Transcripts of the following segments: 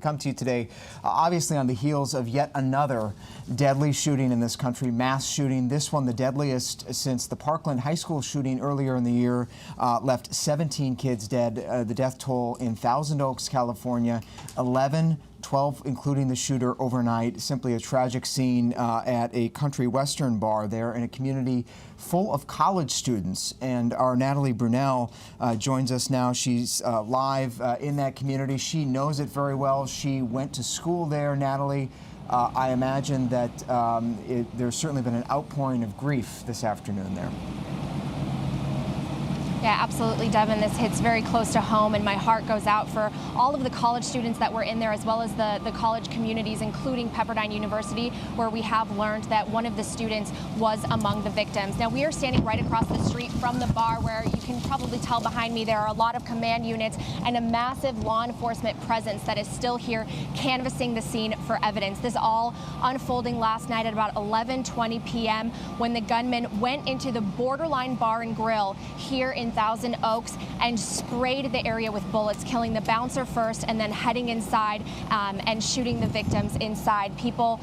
Come to you today, obviously on the heels of yet another deadly shooting in this country, mass shooting. This one, the deadliest since the Parkland High School shooting earlier in the year, left 17 kids dead. The death toll in Thousand Oaks, California, 12 including the shooter overnight. Simply a tragic scene at a country western bar there in a community full of college students. And our Natalie Brunell joins us now. She's live in that community. She knows it very well. She went to school there, Natalie. I imagine that there's certainly been an outpouring of grief this afternoon there. Yeah, absolutely, Devin. This hits very close to home, and my heart goes out for all of the college students that were in there, as well as the college communities, including Pepperdine University, where we have learned that one of the students was among the victims. Now, we are standing right across the street from the bar, where you can probably tell behind me there are a lot of command units and a massive law enforcement presence that is still here canvassing the scene for evidence. This all unfolding last night at about 11:20 p.m. when the gunman went into the Borderline Bar and Grill here in Thousand Oaks and sprayed the area with bullets, killing the bouncer first and then heading inside and shooting the victims inside. People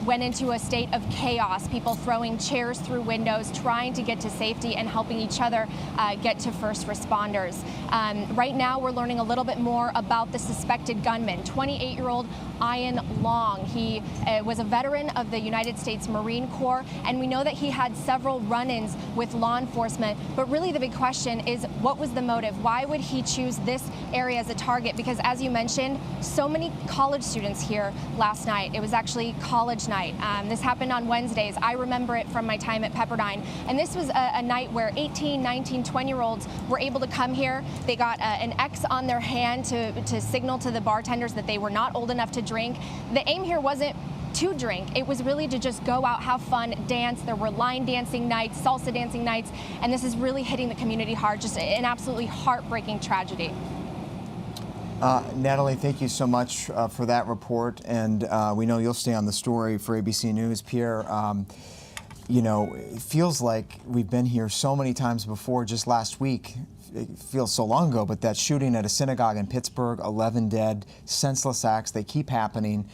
went into a state of chaos, people throwing chairs through windows, trying to get to safety and helping each other get to first responders. Right now, we're learning a little bit more about the suspected gunman, 28-year-old Ian Long. He was a veteran of the United States Marine Corps, and we know that he had several run-ins with law enforcement. But really the big question is, what was the motive? Why would he choose this area as a target? Because as you mentioned, so many college students here last night. It was actually college night. This happened on Wednesdays. I remember it from my time at Pepperdine. And this was a night where 18, 19, 20-year-olds were able to come here. They got an X on their hand to signal to the bartenders that they were not old enough to drink. The aim here wasn't to drink. It was really to just go out, have fun, dance. There were line dancing nights, salsa dancing nights, and this is really hitting the community hard. Just an absolutely heartbreaking tragedy. Natalie, thank you so much for that report, and we know you'll stay on the story for ABC News. Pierre, you know, it feels like we've been here so many times before. Just last week, it feels so long ago, but that shooting at a synagogue in Pittsburgh, 11 dead, senseless acts, they keep happening.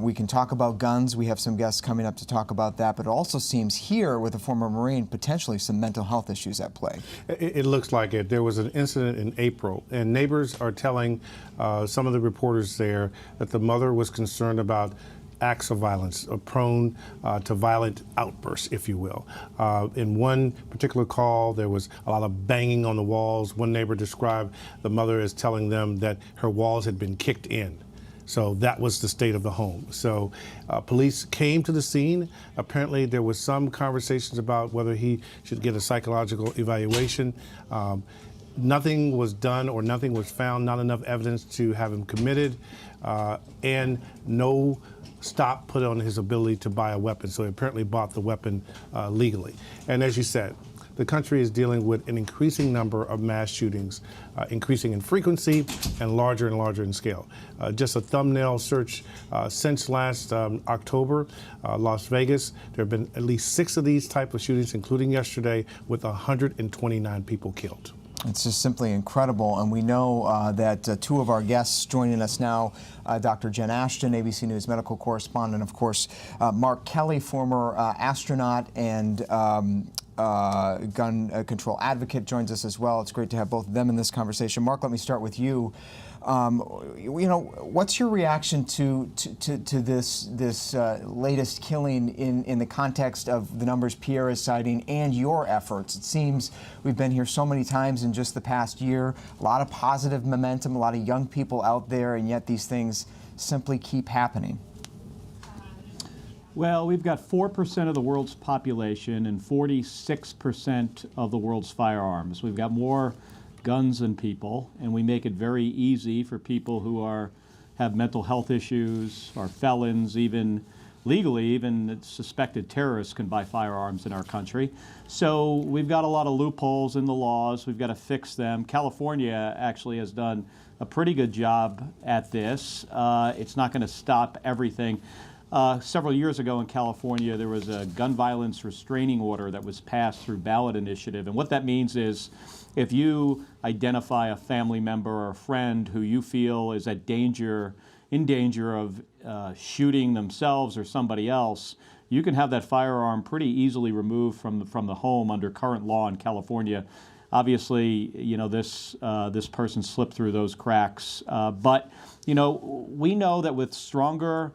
We can talk about guns. We have some guests coming up to talk about that, but it also seems here with a former Marine, potentially some mental health issues at play. It looks like it. There was an incident in April, and neighbors are telling some of the reporters there that the mother was concerned about acts of violence, prone to violent outbursts, if you will. In one particular call, there was a lot of banging on the walls. One neighbor described the mother as telling them that her walls had been kicked in. So that was the state of the home. So police came to the scene. Apparently there was some conversations about whether he should get a psychological evaluation. Nothing was done or nothing was found, not enough evidence to have him committed, and no stop put on his ability to buy a weapon. So he apparently bought the weapon legally. And as you said, the country is dealing with an increasing number of mass shootings, increasing in frequency and larger in scale. Just a thumbnail search since last October, Las Vegas, there have been at least 6 of these type of shootings, including yesterday, with 129 people killed. It's just simply incredible, and we know that 2 of our guests joining us now, Dr. Jen Ashton, ABC News medical correspondent, of course, Mark Kelly, former astronaut and gun control advocate, joins us as well. It's great to have both of them in this conversation. Mark, let me start with you. You know, what's your reaction to this latest killing in the context of the numbers Pierre is citing and your efforts? It seems we've been here so many times in just the past year, a lot of positive momentum, a lot of young people out there, and yet these things simply keep happening. Well, we've got 4% of the world's population and 46% of the world's firearms. We've got more guns than people, and we make it very easy for people who have mental health issues, are felons, even legally, even suspected terrorists can buy firearms in our country. So we've got a lot of loopholes in the laws. We've got to fix them. California actually has done a pretty good job at this. It's not going to stop everything. Several years ago in California, there was a gun violence restraining order that was passed through ballot initiative. And what that means is if you identify a family member or a friend who you feel is in danger of shooting themselves or somebody else, you can have that firearm pretty easily removed from the home under current law in California. Obviously, this person slipped through those cracks. But we know that with stronger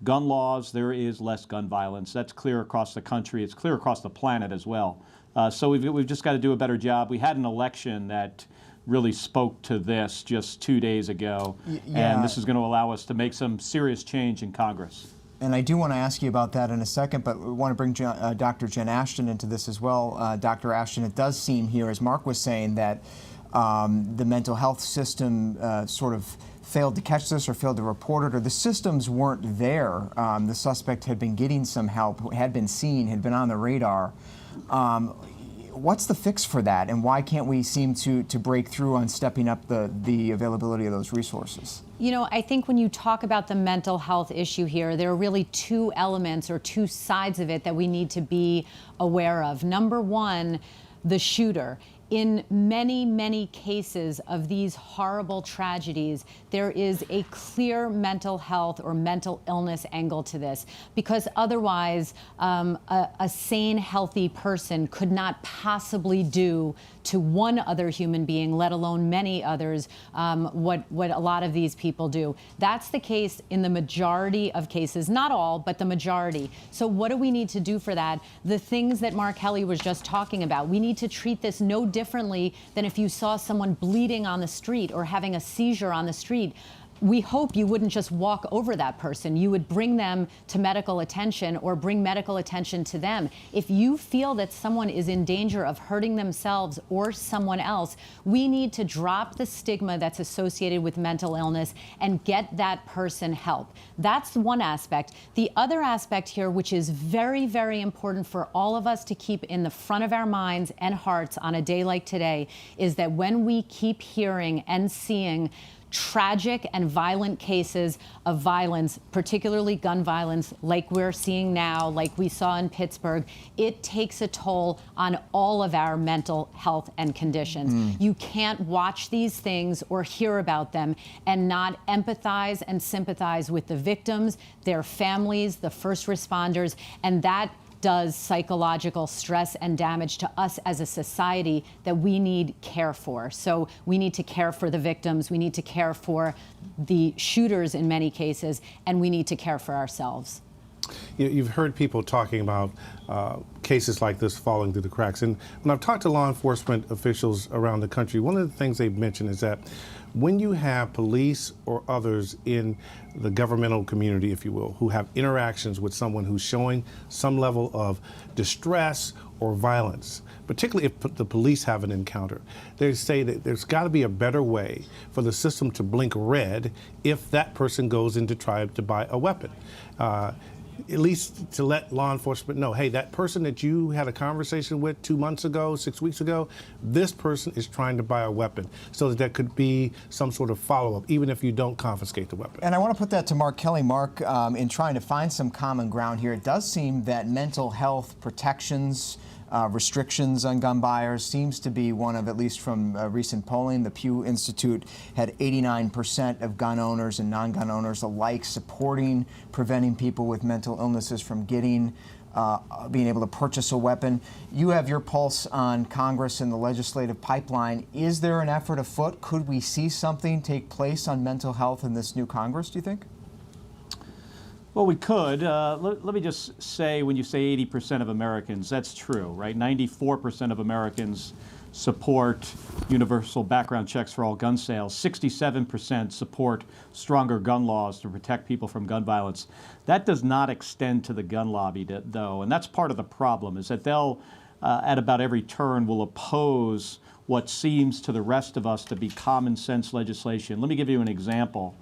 gun laws, there is less gun violence. That's clear across the country. It's clear across the planet as well. So we've just got to do a better job. We had an election that really spoke to this just 2 days ago, and this is going to allow us to make some serious change in Congress. And I do want to ask you about that in a second, but we want to bring Dr. Jen Ashton into this as well. Dr. Ashton, it does seem here, as Mark was saying, that the mental health system sort of failed to catch this or failed to report it, or the systems weren't there. The suspect had been getting some help, had been seen, had been on the radar. What's the fix for that, and why can't we seem to break through on stepping up the availability of those resources? I think when you talk about the mental health issue here, there are really two elements or two sides of it that we need to be aware of. Number one, the shooter. In many, many cases of these horrible tragedies, there is a clear mental health or mental illness angle to this, because otherwise a sane, healthy person could not possibly do to one other human being, let alone many others, what a lot of these people do. That's the case in the majority of cases, not all, but the majority. So what do we need to do for that? The things that Mark Kelly was just talking about. We need to treat this no differently than if you saw someone bleeding on the street or having a seizure on the street. We hope you wouldn't just walk over that person. You would bring them to medical attention or bring medical attention to them. If you feel that someone is in danger of hurting themselves or someone else, we need to drop the stigma that's associated with mental illness and get that person help. That's one aspect. The other aspect here, which is very, very important for all of us to keep in the front of our minds and hearts on a day like today, is that when we keep hearing and seeing tragic and violent cases of violence, particularly gun violence, like we're seeing now, like we saw in Pittsburgh, it takes a toll on all of our mental health and conditions. You can't watch these things or hear about them and not empathize and sympathize with the victims, their families, the first responders, and that does psychological stress and damage to us as a society that we need care for. So we need to care for the victims, we need to care for the shooters in many cases, and we need to care for ourselves. You've heard people talking about cases like this falling through the cracks. And when I've talked to law enforcement officials around the country, one of the things they've mentioned is that when you have police or others in the governmental community, if you will, who have interactions with someone who's showing some level of distress or violence, particularly if the police have an encounter, they say that there's got to be a better way for the system to blink red if that person goes in to try to buy a weapon. At least to let law enforcement know, hey, that person that you had a conversation with 2 months ago, 6 weeks ago, this person is trying to buy a weapon, so that there could be some sort of follow-up, even if you don't confiscate the weapon. And I want to put that to Mark Kelly. Mark, in trying to find some common ground here, it does seem that mental health protections, restrictions on gun buyers seems to be one of, at least from recent polling, the Pew Institute had 89% of gun owners and non-gun owners alike supporting preventing people with mental illnesses from being able to purchase a weapon. You have your pulse on Congress and the legislative pipeline. Is there an effort afoot? Could we see something take place on mental health in this new Congress, do you think? Well, we could. Let me just say, when you say 80% of Americans, that's true, right? 94% of Americans support universal background checks for all gun sales. 67% support stronger gun laws to protect people from gun violence. That does not extend to the gun lobby, though, and that's part of the problem, is that they'll, at about every turn, will oppose what seems to the rest of us to be common sense legislation. Let me give you an example.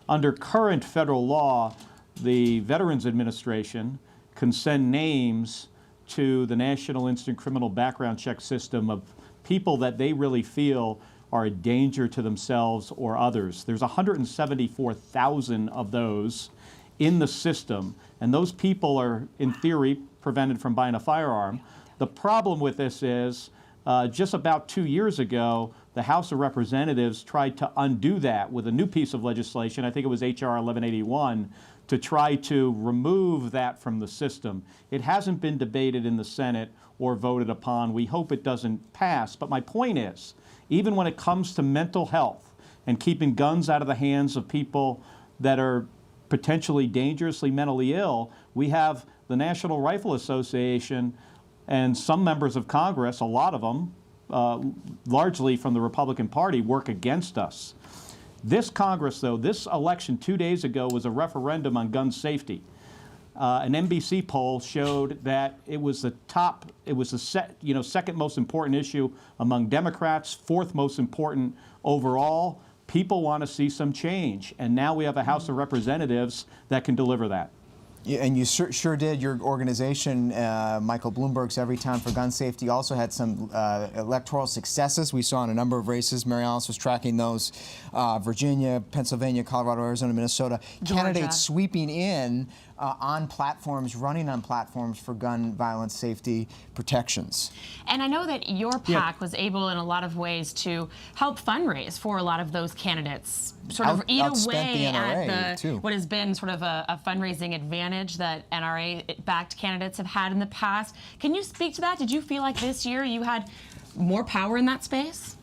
Under current federal law, the Veterans Administration can send names to the National Instant Criminal Background Check system of people that they really feel are a danger to themselves or others. There's 174,000 of those in the system, and those people are, in theory, prevented from buying a firearm. The problem with this is, just about 2 years ago, the House of Representatives tried to undo that with a new piece of legislation, I think it was H.R. 1181, to try to remove that from the system. It hasn't been debated in the Senate or voted upon. We hope it doesn't pass. But my point is, even when it comes to mental health and keeping guns out of the hands of people that are potentially dangerously mentally ill, we have the National Rifle Association and some members of Congress, a lot of them, largely from the Republican Party, work against us. This Congress, though, this election 2 days ago was a referendum on gun safety. An NBC poll showed that it was the second most important issue among Democrats, fourth most important overall. People want to see some change, and now we have a House of Representatives that can deliver that. Yeah, and you sure did. Your organization, Michael Bloomberg's Every Time for Gun Safety, also had some electoral successes. We saw in a number of races. Mary Alice was tracking those. Virginia, Pennsylvania, Colorado, Arizona, Minnesota. Georgia. Candidates sweeping in on platforms, running on platforms for gun violence safety protections. And I know that your PAC was able in a lot of ways to help fundraise for a lot of those candidates, sort of eat away at what has been sort of a fundraising advantage that NRA-backed candidates have had in the past. Can you speak to that? Did you feel like this year you had more power in that space?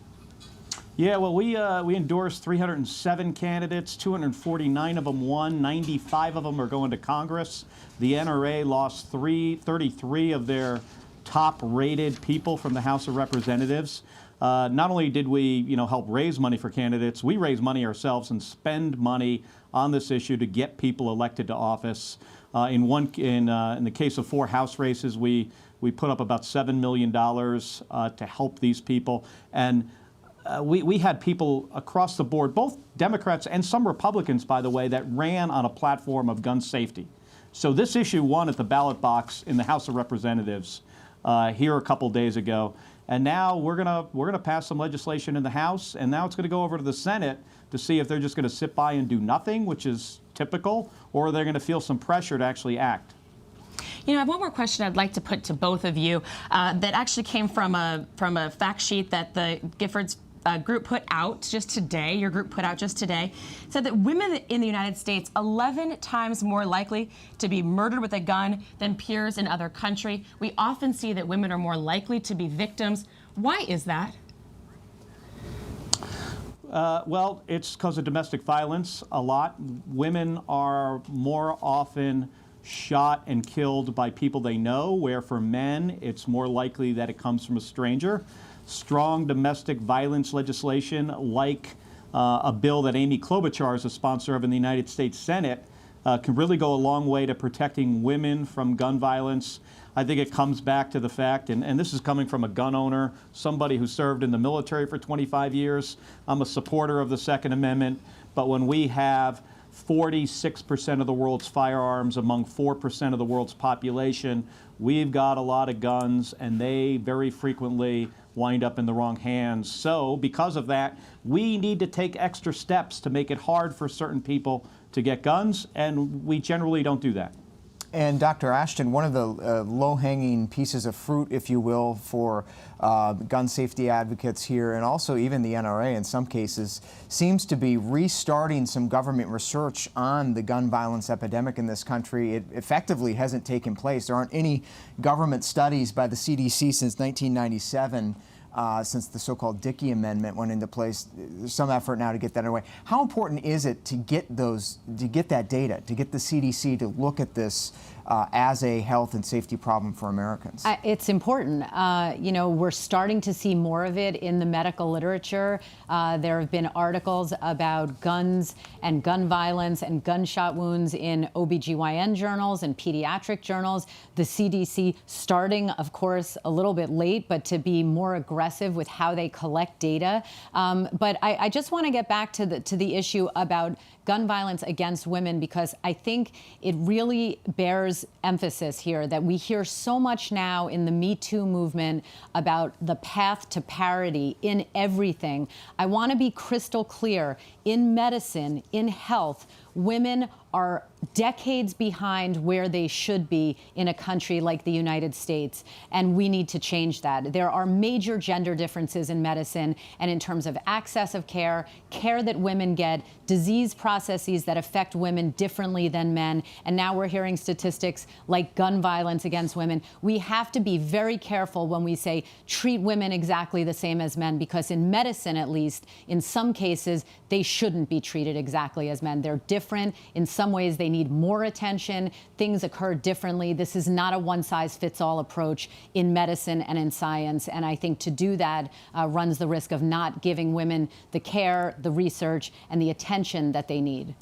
Yeah, well, we endorsed 307 candidates, 249 of them won, 95 of them are going to Congress. The NRA lost 33 of their top-rated people from the House of Representatives. Not only did we, help raise money for candidates, we raise money ourselves and spend money on this issue to get people elected to office. In the case of 4 House races, we put up about $7 million to help these people. And we had people across the board, both Democrats and some Republicans, by the way, that ran on a platform of gun safety. So this issue won at the ballot box in the House of Representatives here a couple days ago. And now we're gonna pass some legislation in the House, and now it's going to go over to the Senate to see if they're just going to sit by and do nothing, which is typical, or they're going to feel some pressure to actually act. I have one more question I'd like to put to both of you that actually came from a fact sheet that the Giffords group put out just today. Your group put out just today. It said that women in the United States 11 times more likely to be murdered with a gun than peers in other countries. We often see that women are more likely to be victims. Why is that? Well, it's because of domestic violence a lot. Women are more often shot and killed by people they know, where for men, it's more likely that it comes from a stranger. Strong domestic violence legislation, like a bill that Amy Klobuchar is a sponsor of in the United States Senate, can really go a long way to protecting women from gun violence. I think it comes back to the fact, and this is coming from a gun owner, somebody who served in the military for 25 years. I'm a supporter of the Second Amendment, but when we have 46% of the world's firearms among 4% of the world's population, we've got a lot of guns, and they very frequently wind up in the wrong hands. So because of that, we need to take extra steps to make it hard for certain people to get guns, and we generally don't do that. And Dr. Ashton, one of the low-hanging pieces of fruit, if you will, for gun safety advocates here, and also even the NRA in some cases, seems to be restarting some government research on the gun violence epidemic in this country. It effectively hasn't taken place. There aren't any government studies by the CDC since 1997. Since the so-called Dickey Amendment went into place. There's some effort now to get that underway. How important is it to get that data, to get the CDC to look at this as a health and safety problem for Americans? It's important. We're starting to see more of it in the medical literature. There have been articles about guns and gun violence and gunshot wounds in OBGYN journals and pediatric journals. The CDC starting, of course, a little bit late, but to be more aggressive with how they collect data. But I just want to get back to the issue about gun violence against women, because I think it really bears emphasis here that we hear so much now in the Me Too movement about the path to parity in everything. I want to be crystal clear. In medicine, in health, Women are decades behind where they should be in a country like the United States, and we need to change that. There are major gender differences in medicine and in terms of access of care, care that women get, disease processes that affect women differently than men, and now we're hearing statistics like gun violence against women. We have to be very careful when we say treat women exactly the same as men, because in medicine, at least, in some cases, they shouldn't be treated exactly as men. They're different. In some ways, they need more attention. Things occur differently. This is not a one-size-fits-all approach in medicine and in science. And I think to do that runs the risk of not giving women the care, the research, and the attention that they need.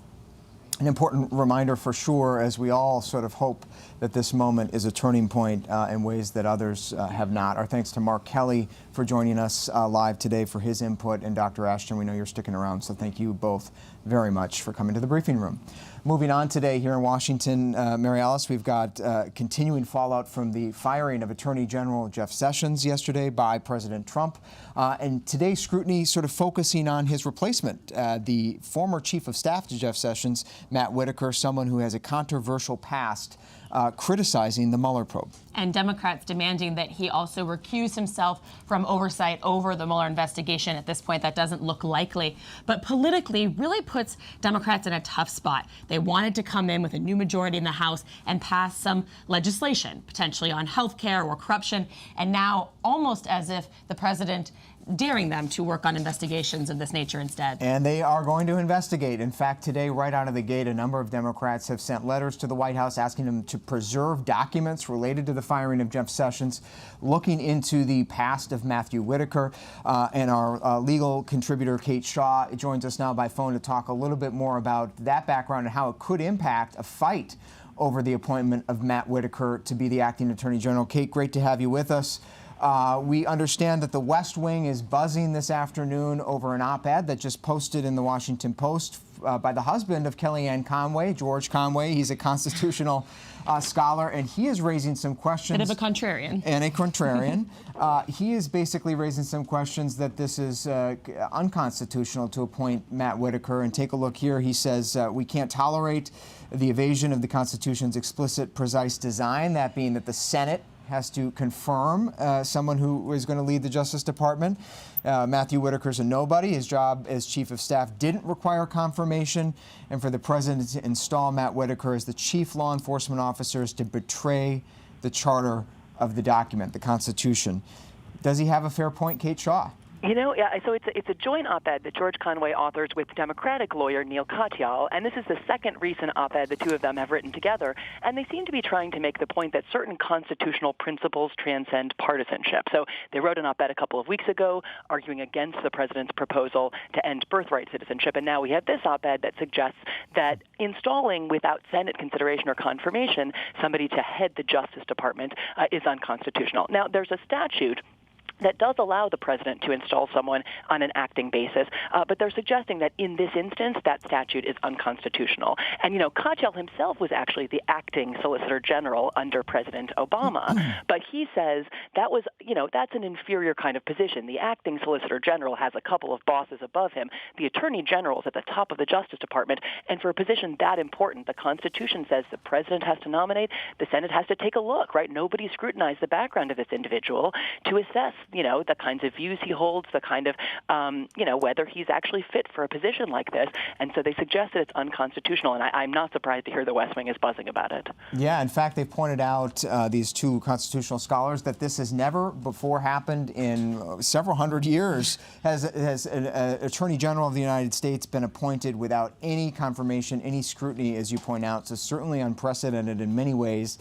An important reminder for sure, as we all sort of hope that this moment is a turning point in ways that others have not. Our thanks to Mark Kelly for joining us live today for his input, and Dr. Ashton, we know you're sticking around, so thank you both very much for coming to the briefing room. Moving on today here in Washington, Mary Alice, we've got continuing fallout from the firing of Attorney General Jeff Sessions yesterday by President Trump. And today's scrutiny sort of focusing on his replacement, the former chief of staff to Jeff Sessions, Matt Whitaker, someone who has a controversial past, criticizing the Mueller probe. And Democrats demanding that he also recuse himself from oversight over the Mueller investigation. At this point, that doesn't look likely. But politically, really puts Democrats in a tough spot. They wanted to come in with a new majority in the House and pass some legislation, potentially on health care or corruption. And now, almost as if the president daring them to work on investigations of this nature instead. And they are going to investigate. In fact, today, right out of the gate, a number of Democrats have sent letters to the White House asking them to preserve documents related to the firing of Jeff Sessions, looking into the past of Matthew Whitaker. And our legal contributor, Kate Shaw, joins us now by phone to talk a little bit more about that background and how it could impact a fight over the appointment of Matt Whitaker to be the acting Attorney General. Kate, great to have you with us. We understand that the West Wing is buzzing this afternoon over an op-ed that just posted in the Washington Post by the husband of Kellyanne Conway, George Conway. He's a constitutional scholar, and he is raising some questions. Bit of a contrarian. And a contrarian. He is basically raising some questions that this is unconstitutional to appoint Matt Whitaker. And take a look here. He says, we can't tolerate the evasion of the Constitution's explicit, precise design, that being that the Senate has to confirm someone who is going to lead the Justice Department. Matthew Whitaker's a nobody. His job as chief of staff didn't require confirmation. And for the president to install Matt Whitaker as the chief law enforcement officer is to betray the charter of the document, the Constitution. Does he have a fair point, Kate Shaw? You know, yeah, so it's a joint op-ed that George Conway authors with Democratic lawyer Neil Katyal, and this is the second recent op-ed the two of them have written together, and they seem to be trying to make the point that certain constitutional principles transcend partisanship. So they wrote an op-ed a couple of weeks ago arguing against the president's proposal to end birthright citizenship, and now we have this op-ed that suggests that installing without Senate consideration or confirmation somebody to head the Justice Department is unconstitutional. Now, there's a statute that does allow the president to install someone on an acting basis, but they're suggesting that in this instance, that statute is unconstitutional. And, you know, Katyal himself was actually the acting Solicitor General under President Obama, but he says that was, you know, that's an inferior kind of position. The acting Solicitor General has a couple of bosses above him. The Attorney General is at the top of the Justice Department, and for a position that important, the Constitution says the president has to nominate, the Senate has to take a look, right? Nobody scrutinized the background of this individual to assess, you know, the kinds of views he holds, the kind of, you know, whether he's actually fit for a position like this. And so they suggest that it's unconstitutional, and I'm not surprised to hear the West Wing is buzzing about it. Yeah, in fact, they pointed out, these two constitutional scholars, that this has never before happened in several hundred years. Has an Attorney General of the United States been appointed without any confirmation, any scrutiny, as you point out, so certainly unprecedented in many ways.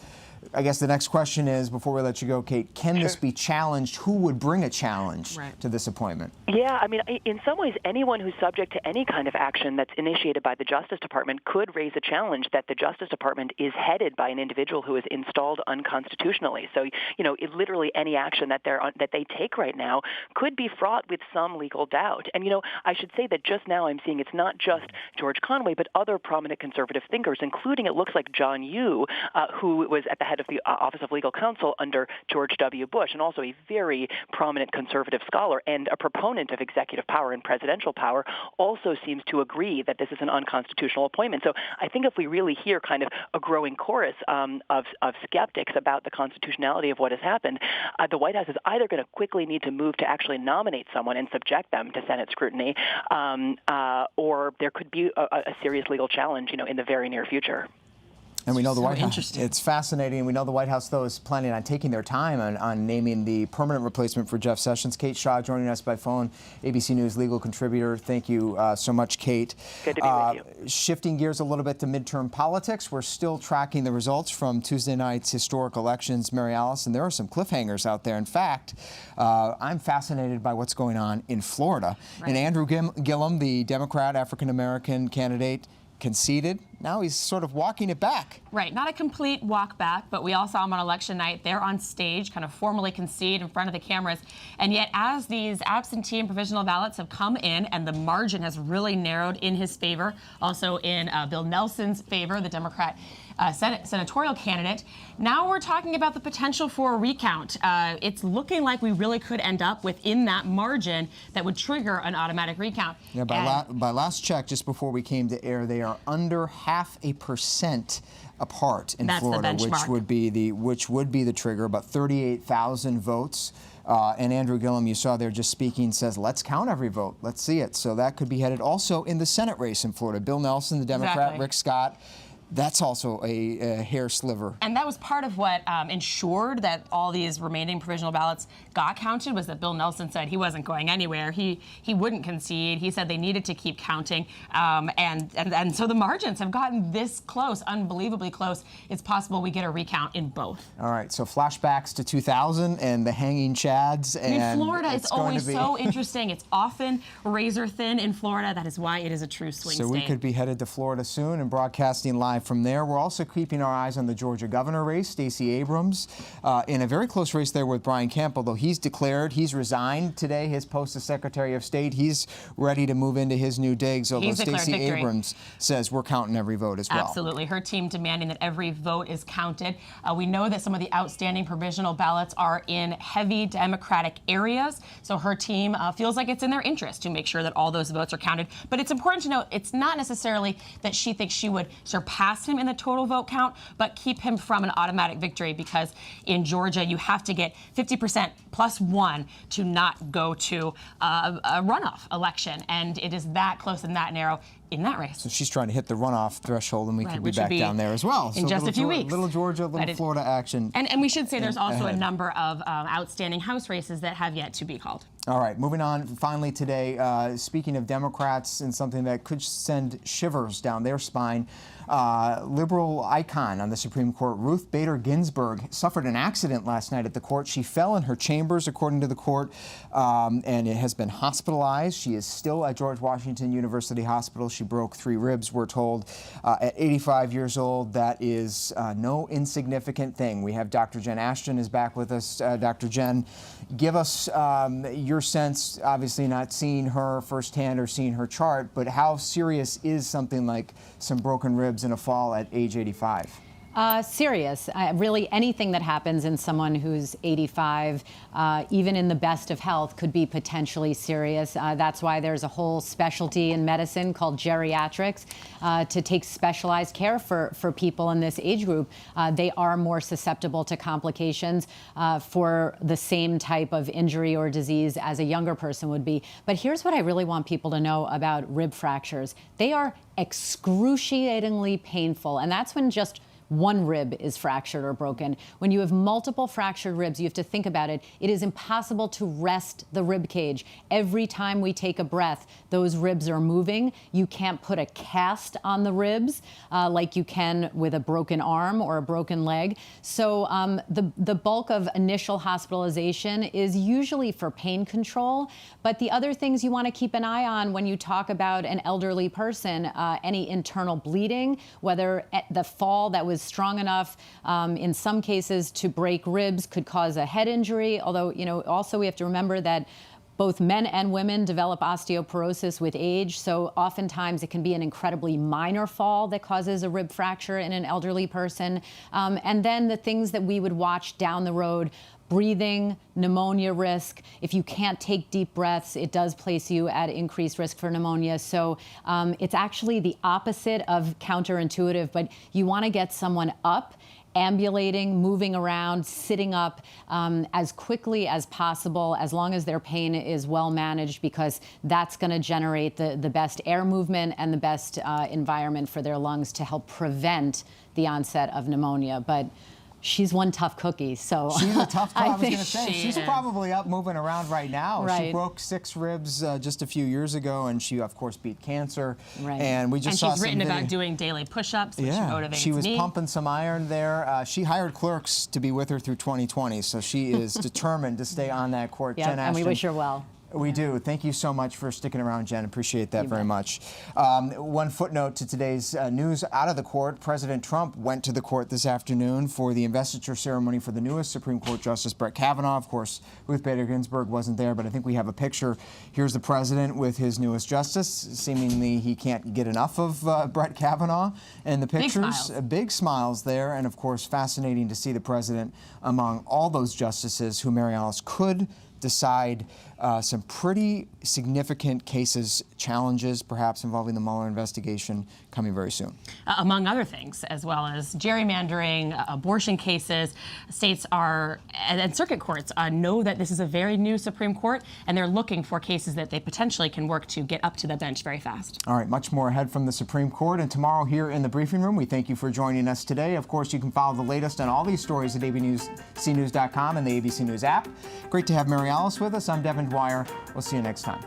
I guess the next question is, before we let you go, Kate, can this be challenged? Who would bring a challenge to this appointment? Yeah, I mean, in some ways, anyone who's subject to any kind of action that's initiated by the Justice Department could raise a challenge that the Justice Department is headed by an individual who is installed unconstitutionally. So, you know, literally any action that they take right now could be fraught with some legal doubt. And, you know, I should say that just now I'm seeing it's not just George Conway, but other prominent conservative thinkers, including, it looks like, John Yoo, who was at the head of the Office of Legal Counsel under George W. Bush, and also a very prominent conservative scholar and a proponent of executive power and presidential power, also seems to agree that this is an unconstitutional appointment. So I think if we really hear kind of a growing chorus of skeptics about the constitutionality of what has happened, the White House is either going to quickly need to move to actually nominate someone and subject them to Senate scrutiny, or there could be a serious legal challenge, in the very near future. And we know the So White House. interesting. It's fascinating. We know the White House, though, is planning on taking their time on naming the permanent replacement for Jeff Sessions. Kate Shaw joining us by phone, ABC News legal contributor. Thank you so much, Kate. Good to be with you. Shifting gears a little bit to midterm politics, we're still tracking the results from Tuesday night's historic elections. Mary Alice, and there are some cliffhangers out there. In fact, I'm fascinated by what's going on in Florida. Right. And Andrew Gillum, the Democrat African-American candidate, conceded. Now he's sort of walking it back. Right, not a complete walk back, but we all saw him on election night there on stage, kind of formally concede in front of the cameras. And yet, as these absentee and provisional ballots have come in and the margin has really narrowed in his favor, also in Bill Nelson's favor, the Democrat senatorial candidate, now we're talking about the potential for a recount. It's looking like we really could end up within that margin that would trigger an automatic recount. Yeah, by last check, just before we came to air, they are under 0.5% apart in That's the Florida, benchmark. which would be the trigger. About 38,000 votes. And Andrew Gillum, you saw there just speaking, says, let's count every vote. Let's see it. So that could be headed also in the Senate race in Florida. Bill Nelson, the Democrat, Exactly. Rick Scott. That's also a hair sliver. And that was part of what ensured that all these remaining provisional ballots got counted, was that Bill Nelson said he wasn't going anywhere. He wouldn't concede. He said they needed to keep counting. And so the margins have gotten this close, unbelievably close. It's possible we get a recount in both. All right, so flashbacks to 2000 and the hanging chads. I mean, And Florida is it's going always to be... so interesting. It's often razor thin in Florida. That is why it is a true swing So state. we could be headed to Florida soon and broadcasting live from there. We're also keeping our eyes on the Georgia governor race. Stacey Abrams in a very close race there with Brian Kemp, although he's resigned today his post as Secretary of State. He's ready to move into his new digs, although Stacey Abrams says we're counting every vote as well. Absolutely. Her team demanding that every vote is counted. We know that some of the outstanding provisional ballots are in heavy Democratic areas, so her team feels like it's in their interest to make sure that all those votes are counted. But it's important to note it's not necessarily that she thinks she would surpass him in the total vote count, but keep him from an automatic victory, because in Georgia you have to get 50% plus one to not go to a runoff election, and it is that close and that narrow in that race. So she's trying to hit the runoff threshold, and we could be which would back be down there as well. in So just a few weeks. Little Georgia, little Florida action. And we should say there's also ahead. a number of outstanding House races that have yet to be called. All right, moving on finally today, speaking of Democrats and something that could send shivers down their spine, liberal icon on the Supreme Court, Ruth Bader Ginsburg, suffered an accident last night at the court. She fell in her chambers, according to the court, and it has been hospitalized. She is still at George Washington University Hospital. She broke 3 ribs, we're told. At 85 years old, that is no insignificant thing. We have Dr. Jen Ashton is back with us. Dr. Jen, give us your sense, obviously not seeing her firsthand or seeing her chart, but how serious is something like some broken ribs in a fall at age 85? Serious. Really, anything that happens in someone who's 85, even in the best of health, could be potentially serious. That's why there's a whole specialty in medicine called geriatrics to take specialized care for people in this age group. They are more susceptible to complications for the same type of injury or disease as a younger person would be. But here's what I really want people to know about rib fractures. They are excruciatingly painful, and that's when just one rib is fractured or broken. When you have multiple fractured ribs, you have to think about it. It is impossible to rest the rib cage. Every time we take a breath, those ribs are moving. You can't put a cast on the ribs like you can with a broken arm or a broken leg. So the bulk of initial hospitalization is usually for pain control. But the other things you want to keep an eye on when you talk about an elderly person, any internal bleeding, whether the fall that was strong enough in some cases to break ribs could cause a head injury. Although, also we have to remember that both men and women develop osteoporosis with age, so oftentimes it can be an incredibly minor fall that causes a rib fracture in an elderly person. And then the things that we would watch down the road: breathing, pneumonia risk. If you can't take deep breaths, it does place you at increased risk for pneumonia. So it's actually the opposite of counterintuitive, but you want to get someone up, ambulating, moving around, sitting up as quickly as possible, as long as their pain is well managed, because that's going to generate the best air movement and the best environment for their lungs to help prevent the onset of pneumonia. But she's one tough cookie, so she's a tough guy. I was going to say, she she's is. probably up moving around right now. Right. She broke 6 ribs just a few years ago, and she, of course, beat cancer. Right. And we just And saw she's written some about doing daily push-ups, which Yeah, motivates she was me. pumping some iron there. She hired clerks to be with her through 2020, so she is determined to stay on that court. yeah, Jen and we Ashton, wish her well. we do. Thank you so much for sticking around, Jen. Appreciate that very much. One footnote to today's news out of the court. President Trump went to the court this afternoon for the investiture ceremony for the newest Supreme Court Justice, Brett Kavanaugh. Of course, Ruth Bader Ginsburg wasn't there, but I think we have a picture. Here's the president with his newest justice. Seemingly, he can't get enough of Brett Kavanaugh in the pictures. Big smiles there, and of course, fascinating to see the president among all those justices who Mary Alice could decide some pretty significant cases, challenges perhaps involving the Mueller investigation coming very soon. Among other things, as well as gerrymandering, abortion cases. States are, and circuit courts know that this is a very new Supreme Court, and they're looking for cases that they potentially can work to get up to the bench very fast. All right, much more ahead from the Supreme Court, and tomorrow here in the briefing room, we thank you for joining us today. Of course, you can follow the latest on all these stories at abcnews.com and the ABC News app. Great to have Mary Alice with us. I'm Devin Dwyer. We'll see you next time.